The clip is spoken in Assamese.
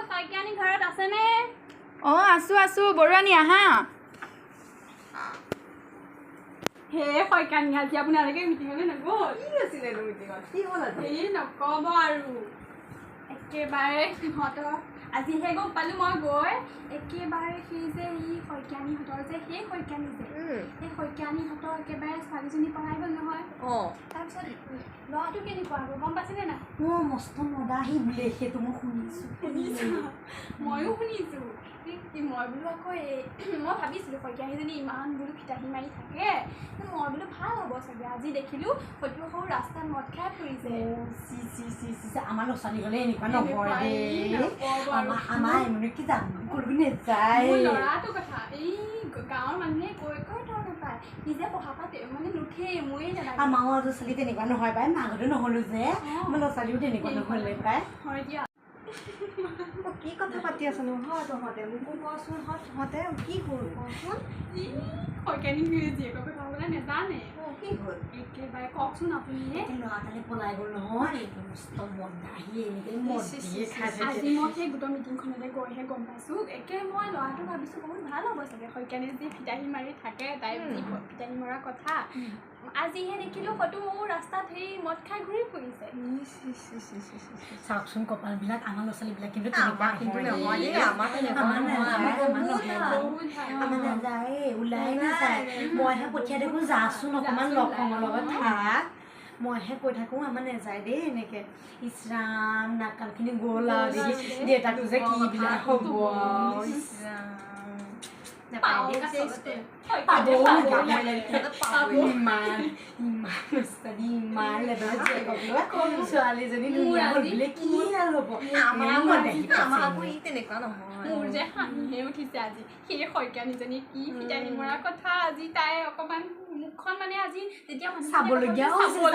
শইকীয়ানী ঘৰত আছেনে? আছো বৰুৱানী আহা। হে শইকীয়ানী আজি আপোনালোকে মিটিঙলৈ নগ'ল? কি আছিলে মিটিঙত? কি হ'ল আজি? এই নক'ব আৰু একেবাৰে সিহঁতৰ আজিহে গম পালোঁ মই গৈ একেবাৰে সেই যে শইকীয়ানীহঁতৰ যে সেই শইকীয়ানী যে সেই শইকীয়ানীহঁতৰ একেবাৰে ছোৱালীজনী পঢ়াই গ'ল নহয়। তাৰপিছত ল'ৰাটো কেনেকুৱা হ'ব গম পাইছেনে নাই? মস্ত মদাহী বোলে সেইটো মই শুনিছোঁ। ময়ো শুনিছোঁ। মই বোলো আকৌ মই ভাবিছিলোঁ শইকীয়ানীজনী ইমান বোলো ফিতাহী মাৰি থাকে মই বোলো ভাল হ'ব চাগে। আজি দেখিলোঁ হয়তো সৰু ৰাস্তাত মদ খাই ফুৰিছে। আমাৰ ল'ৰা ছোৱালী হ'লে এনেকুৱা নকৰে দেই। আমাৰ এনে কি যাম কৰিব নেযায়। ল'ৰাটো কথা এই গাঁৱৰ মানুহে কৈ কৈ তই নাপায় নিজে পঢ়া পাতে মানে নুঠেই ময়ে নালাগে। আমাৰো ল'ৰা ছোৱালী তেনেকুৱা নহয় পাই। আগতে নহ'লো যে আমাৰ ল'ৰা ছোৱালীও তেনেকুৱা নহ'লে পাই। হয় দিয়া। কি কথা পাতি আছনো হয় তহঁতে মোকো কচোন হয় তহঁতে কি হ'ল কচোন। শইকীয়ানী জীয়েকৰ কথা হ'বলৈ নেজানে। কি হ'ল একেবাৰে কওকচোন আপুনি। ল'ৰাটালে পলাই গ'ল নহয়। মস্ত মদাহী এনেকৈ মদ দিয়ে খাই আজি মই সেই গোটৰ মিটিংখনতে গৈহে গম পাইছোঁ। একে মই ল'ৰাটো ভাবিছোঁ বহুত ভাল হ'ব চাগে। শইকীয়ানী যি ফিতাহী মাৰি থাকে তাইৰ যি ফিতাহী মৰা কথা আজিহে দেখিলোঁ হয়তো মোৰ ৰাস্তাত সেই মদ খাই ঘূৰি ফুৰিছে। চাওকচোন কপালবিলাক আমাৰ ল'ৰা ছোৱালীবিলাক কিন্তু নাযায় ওলাই নাযায়। মইহে পঠিয়াই দেখোঁ যাচোন অকণমান লক্ষণৰ লগত থাক। মইহে কৈ থাকোঁ আমাৰ নেযায় দেই এনেকৈ। ইছৰাম নাকালখিনি গ'ল আৰু দেউতাকটো যে কি বিলাক হ'ব ছোৱালীজনী ধুনীয়া হ'ল বোলে কি আৰু হ'ব। তেনেকুৱা নহয়। মোৰ যে হাঁহিহে উঠিছে আজি সেই শইকীয়ানীজনী কি ফিতাহী মৰা কথা আজি তাই অকণমান মুখখন মানে আজি যেতিয়া চাবলগীয়া হৈছে।